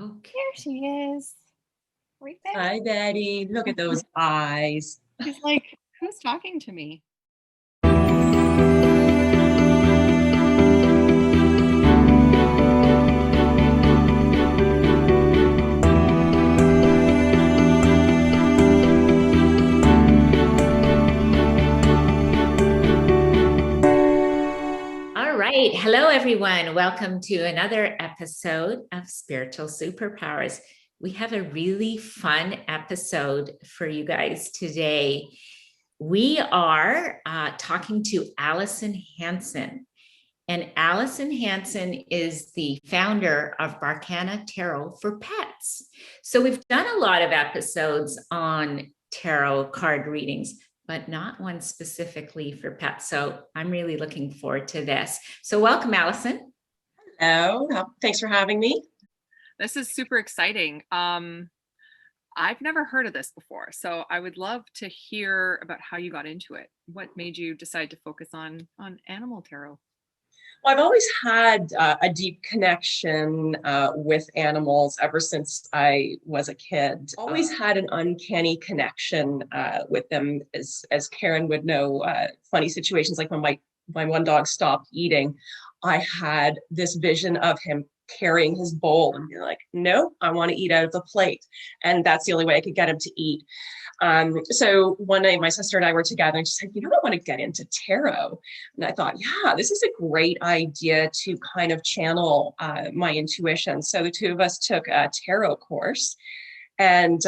Okay. There she is. Right there. Hi, Betty. Look at those eyes. She's like, who's talking to me? All right. Hello, everyone. Welcome to another episode of Spiritual Superpowers. We have a really fun episode for you guys today. We are talking to Allison Hansen. And Allison Hansen is the founder of Barkana Tarot for Pets. So we've done a lot of episodes on tarot card readings, but not one specifically for pets. So I'm really looking forward to this. So welcome, Allison. Hello, thanks for having me. This is super exciting. I've never heard of this before, so I would love to hear about how you got into it. What made you decide to focus on animal tarot? Well, I've always had a deep connection with animals ever since I was a kid. Always had an uncanny connection with them, as Caron would know. Funny situations like when my one dog stopped eating, I had this vision of him carrying his bowl and being like, no, I want to eat out of the plate. And that's the only way I could get him to eat. So one night my sister and I were together and she said, I want to get into tarot. And I thought, yeah, this is a great idea to kind of channel my intuition. So the two of us took a tarot course, and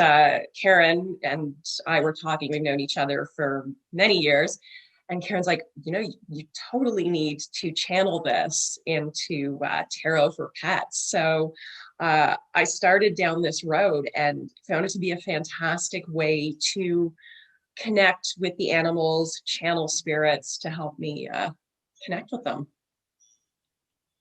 Caron and I were talking. We've known each other for many years. And Caron's like, you totally need to channel this into tarot for pets. So I started down this road and found it to be a fantastic way to connect with the animals, channel spirits to help me connect with them.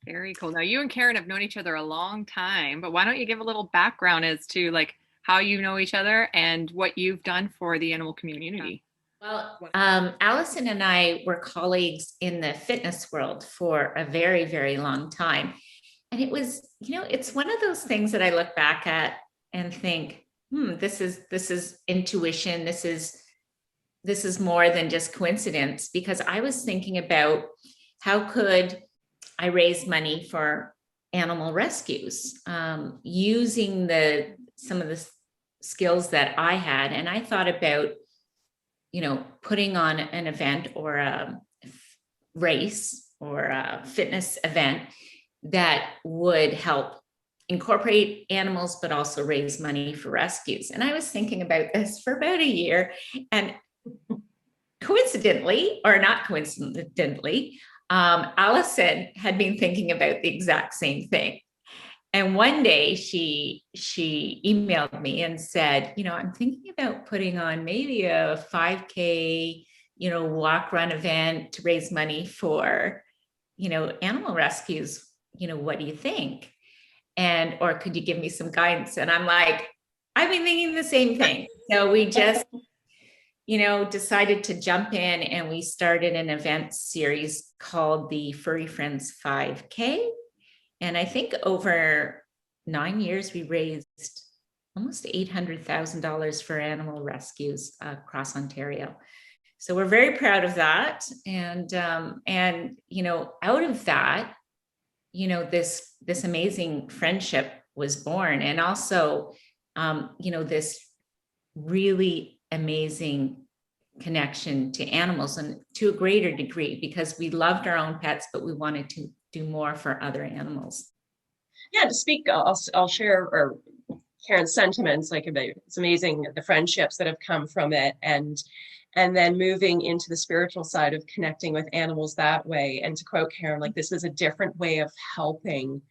Very cool. Now, you and Caron have known each other a long time, but why don't you give a little background as to like how you know each other and what you've done for the animal community? Well, Allison and I were colleagues in the fitness world for a very, very long time. And it was, it's one of those things that I look back at and think, this is intuition. This is more than just coincidence, because I was thinking about how could I raise money for animal rescues using some of the skills that I had. And I thought about putting on an event or a race or a fitness event that would help incorporate animals, but also raise money for rescues. And I was thinking about this for about a year, and coincidentally, or not coincidentally, Allison had been thinking about the exact same thing. And one day she emailed me and said, I'm thinking about putting on maybe a 5K, walk run event to raise money for, animal rescues. What do you think? Or could you give me some guidance? And I'm like, I've been thinking the same thing. So we just, decided to jump in, and we started an event series called the Furry Friends 5K. And I think over 9 years, we raised almost $800,000 for animal rescues across Ontario. So we're very proud of that. And out of that, this amazing friendship was born. And also, this really amazing connection to animals, and to a greater degree, because we loved our own pets, but we wanted to do more for other animals. Yeah, to speak, I'll share Caron's sentiments. Like, it's amazing the friendships that have come from it, and then moving into the spiritual side of connecting with animals that way. And to quote Caron, like, this is a different way of helping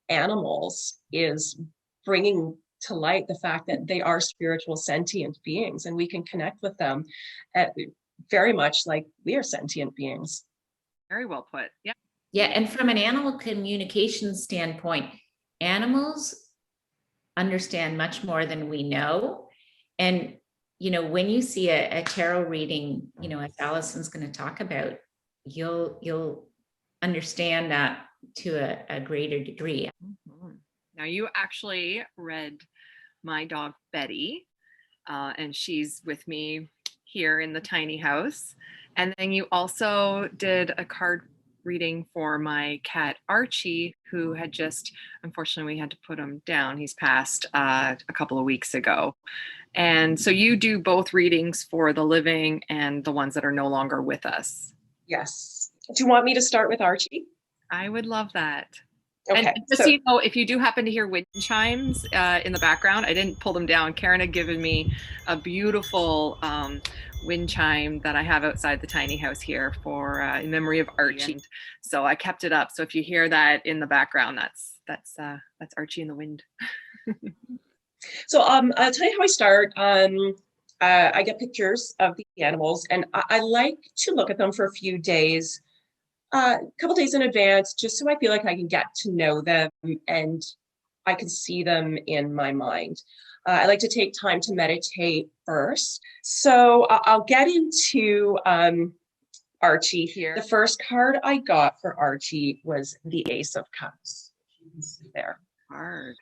animals, is bringing to light the fact that they are spiritual sentient beings, and we can connect with them very much like we are sentient beings. Very well put. Yeah. Yeah. And from an animal communication standpoint, animals understand much more than we know. And, when you see a tarot reading, as Allison's going to talk about, you'll understand that to a greater degree. Mm-hmm. Now you actually read my dog Betty, and she's with me here in the tiny house. And then you also did a card reading for my cat Archie, who had just, unfortunately, we had to put him down. He's passed a couple of weeks ago. And so you do both readings for the living and the ones that are no longer with us. Yes. Do you want me to start with Archie? I would love that. Okay. And just so you know, if you do happen to hear wind chimes in the background, I didn't pull them down. Caron had given me a beautiful wind chime that I have outside the tiny house here for in memory of Archie. And so I kept it up. So if you hear that in the background, that's Archie in the wind. So I'll tell you how I start. I get pictures of the animals, and I like to look at them for a few days, a couple days in advance, just so I feel like I can get to know them and I can see them in my mind. I like to take time to meditate first. So I'll get into Archie here. The first card I got for Archie was the Ace of Cups. You can see there. Hard.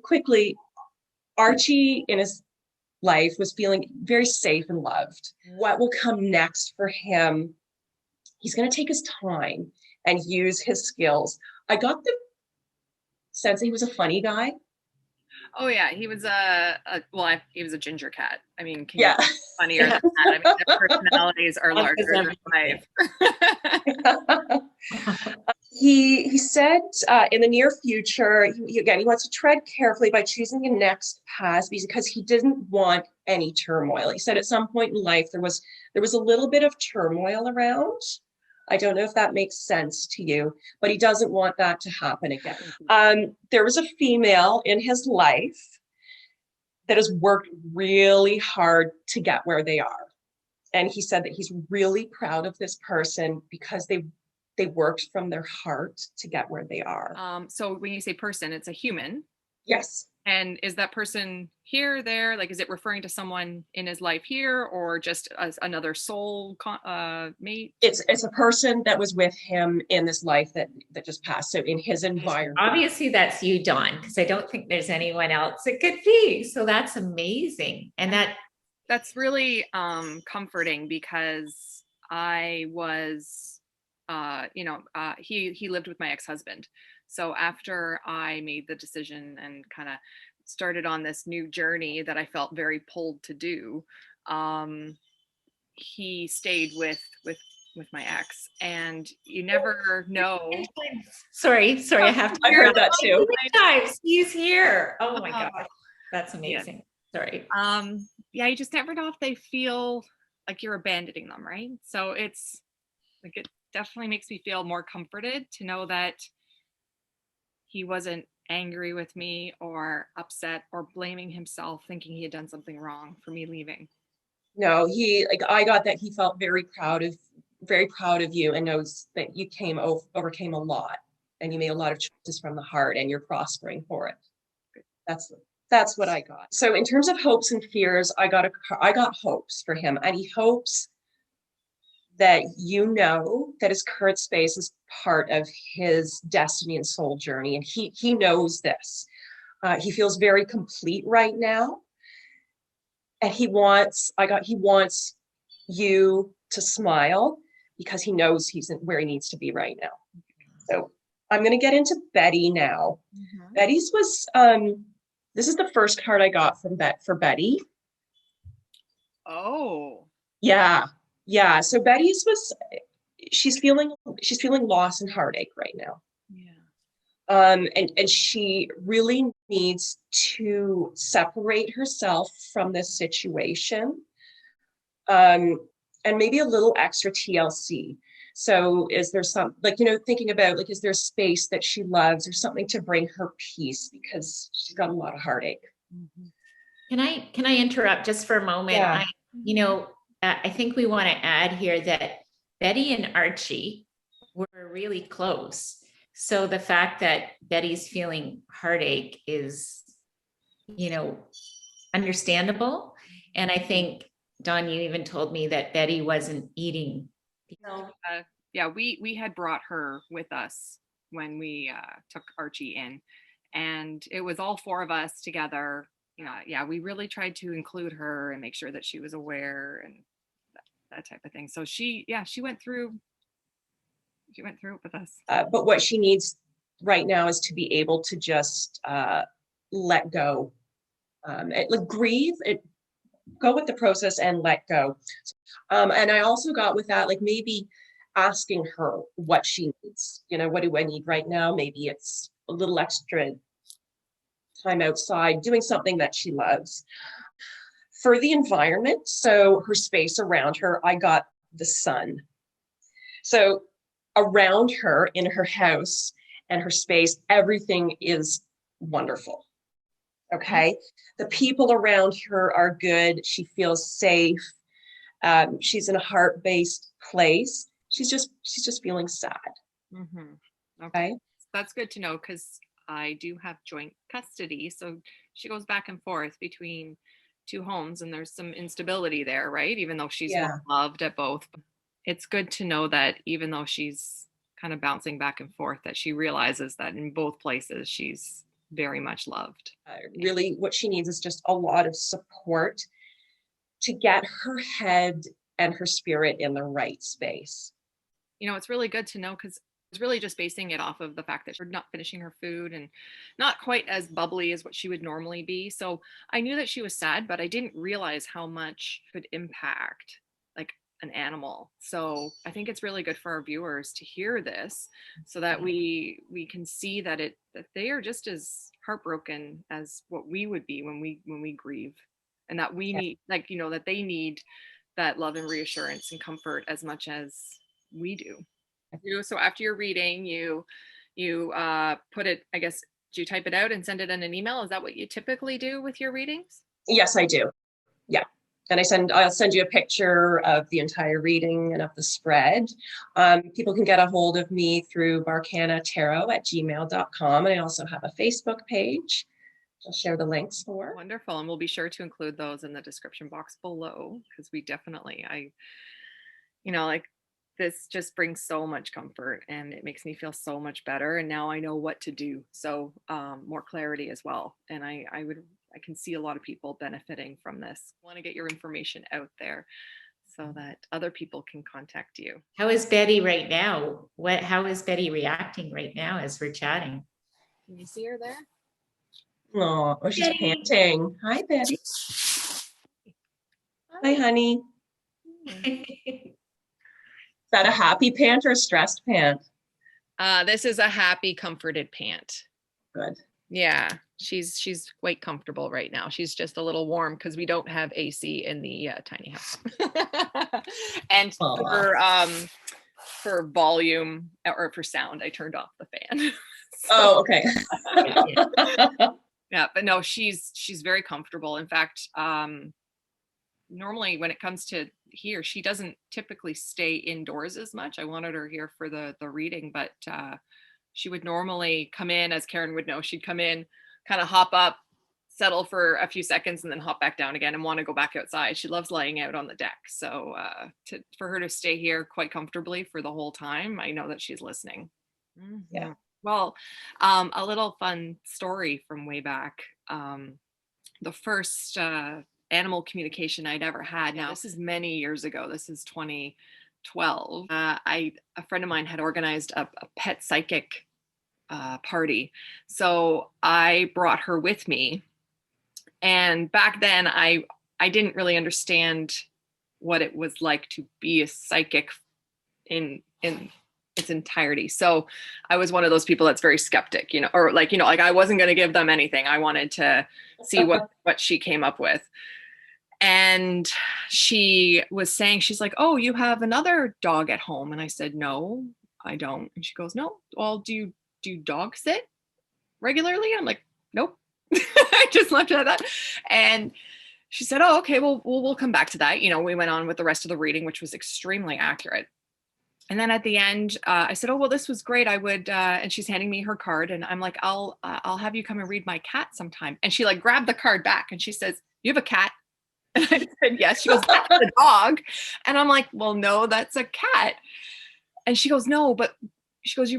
Quickly, Archie in his life was feeling very safe and loved. What will come next for him? He's going to take his time and use his skills. I got the sense that he was a funny guy. Oh yeah, he was he was a ginger cat. I mean, can Yeah, you be funnier than that? I mean, their personalities are larger than life. He said in the near future, he wants to tread carefully by choosing the next path because he didn't want any turmoil. He said at some point in life there was a little bit of turmoil around. I don't know if that makes sense to you, but he doesn't want that to happen again. There was a female in his life that has worked really hard to get where they are. And he said that he's really proud of this person because they worked from their heart to get where they are. So when you say person, it's a human. Yes. And is that person here, there? Like, is it referring to someone in his life here, or just as another soul mate? It's a person that was with him in this life that just passed. So in his environment. Obviously that's you, Dawn, because I don't think there's anyone else it could be. So that's amazing. And that's really comforting, because I was, he lived with my ex-husband. So after I made the decision and kind of started on this new journey that I felt very pulled to do, he stayed with my ex, and you never know. Sorry, I have to. I heard that too. Times he's here. Oh my gosh, that's amazing. Yeah. Sorry. Yeah, you just never know if they feel like you're abandoning them, right? So it's like, it definitely makes me feel more comforted to know that he wasn't angry with me or upset or blaming himself, thinking he had done something wrong for me leaving. No, I got that he felt very proud of you, and knows that you overcame a lot, and you made a lot of choices from the heart, and you're prospering for it. That's what I got. So in terms of hopes and fears, I got hopes for him, and he hopes that that his current space is part of his destiny and soul journey, and he knows this. He feels very complete right now, and he wants you to smile, because he knows he's where he needs to be right now. So I'm going to get into Betty now. Mm-hmm. Betty's was this is the first card I got for Betty. Oh. Yeah. So Betty's was, she's feeling loss and heartache right now. Yeah. And she really needs to separate herself from this situation. And maybe a little extra TLC. So is there thinking about, is there space that she loves or something to bring her peace, because she's got a lot of heartache. Mm-hmm. Can I interrupt just for a moment? Yeah. I think we want to add here that Betty and Archie were really close. So the fact that Betty's feeling heartache is, understandable. And I think, Dawn, you even told me that Betty wasn't eating. Yeah, we had brought her with us when we took Archie in, And it was all four of us together. You know, yeah, we really tried to include her and make sure that she was aware and that type of thing. So she went through it with us. But what she needs right now is to be able to just let go, like grieve, go with the process and let go. And I also got with that, like maybe asking her what she needs. You know, what do I need right now? Maybe it's a little extra time outside, doing something that she loves. For the environment, so her space around her, I got the sun. So around her in her house and her space, everything is wonderful. Okay. The people around her are good. She feels safe. She's in a heart-based place. She's just feeling sad. Mm-hmm. Okay. That's good to know, because I do have joint custody. So she goes back and forth between two homes, and there's some instability there, right? Even though she's loved at both. It's good to know that even though she's kind of bouncing back and forth, that she realizes that in both places she's very much loved. Really, what she needs is just a lot of support to get her head and her spirit in the right space. You know, it's really good to know, because it's really just basing it off of the fact that she's not finishing her food and not quite as bubbly as what she would normally be. So I knew that she was sad, but I didn't realize how much could impact like an animal. So I think it's really good for our viewers to hear this, so that we can see that that they are just as heartbroken as what we would be when we grieve, and that we need, like, you know, that they need that love and reassurance and comfort as much as we do. So after your reading, you put it, I guess, do you type it out and send it in an email? Is that what you typically do with your readings? Yes, I do. Yeah. And I'll send you a picture of the entire reading and of the spread. People can get a hold of me through barkanatarot@gmail.com. And I also have a Facebook page. I'll share the links for. Wonderful. And we'll be sure to include those in the description box below, because we definitely, like, this just brings so much comfort, and it makes me feel so much better. And now I know what to do. So more clarity as well. And I can see a lot of people benefiting from this. I want to get your information out there so that other people can contact you. How is Betty right now? How is Betty reacting right now as we're chatting? Can you see her there? Oh, she's panting. Hi, Betty. Hi, honey. Is that a happy pant or a stressed pant? This is a happy, comforted pant. Good. Yeah, she's quite comfortable right now. She's just a little warm because we don't have AC in the tiny house. And for volume or for sound, I turned off the fan. Oh, okay. Yeah, but no, she's very comfortable. In fact, normally when it comes to here, she doesn't typically stay indoors as much. I wanted her here for the reading, but she would normally come in, as Caron would know, she'd come in, kind of hop up, settle for a few seconds, and then hop back down again and want to go back outside. She loves laying out on the deck. So for her to stay here quite comfortably for the whole time, I know that she's listening. Mm-hmm. Yeah. Well, a little fun story from way back. The first animal communication I'd ever had. Now, this is many years ago. This is 2012. A friend of mine had organized a pet psychic party. So I brought her with me. And back then I didn't really understand what it was like to be a psychic in its entirety. So I was one of those people that's very skeptic, like I wasn't going to give them anything. I wanted to see what she came up with. And she was saying, she's like, "Oh, you have another dog at home." And I said, "No, I don't." And she goes, "No, well, do you dog sit regularly?" I'm like, "Nope." I just left it at that. And she said, "Oh, okay, well, we'll come back to that." We went on with the rest of the reading, which was extremely accurate. And then at the end, I said, "Oh, well, this was great. I would," and she's handing me her card, and I'm like, I'll have you come and read my cat sometime." And she like grabbed the card back and she says, "You have a cat?" And I said, "Yes." She goes, "That's a dog." And I'm like, "Well, no, that's a cat." And she goes, "No, but," she goes,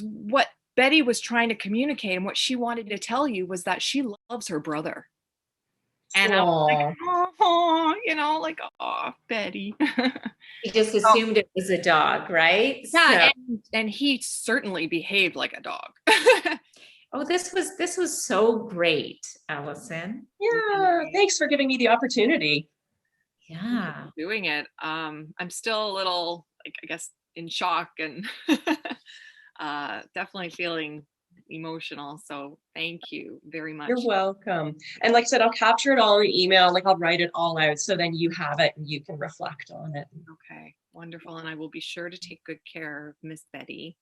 "What Betty was trying to communicate, and what she wanted to tell you was that she loves her brother. And I was like, oh, you know, like, oh, Betty. He just assumed it was a dog, right? Yeah, So, and he certainly behaved like a dog. oh, this was so great, Allison. Yeah, thanks for giving me the opportunity. Yeah. Doing it. I'm still a little, like, I guess, in shock and definitely feeling emotional. So thank you very much. You're welcome. And like I said, I'll capture it all in an email, like I'll write it all out so then you have it and you can reflect on it. Okay, wonderful. And I will be sure to take good care of Miss Betty.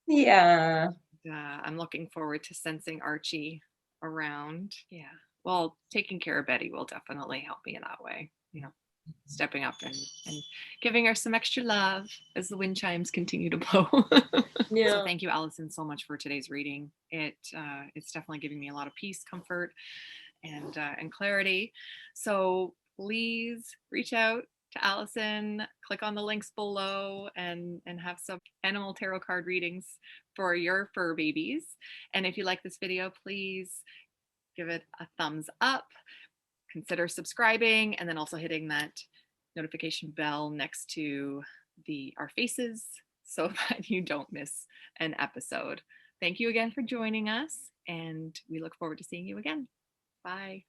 Yeah. I'm looking forward to sensing Archie around. Yeah. Well, taking care of Betty will definitely help me in that way. You know, stepping up and giving her some extra love as the wind chimes continue to blow. Yeah. So thank you, Allison, so much for today's reading. It's definitely giving me a lot of peace, comfort, and clarity. So please reach out to Allison, click on the links below, and have some animal tarot card readings for your fur babies. And if you like this video, please give it a thumbs up, consider subscribing, and then also hitting that notification bell next to our faces so that you don't miss an episode. Thank you again for joining us, and we look forward to seeing you again. Bye.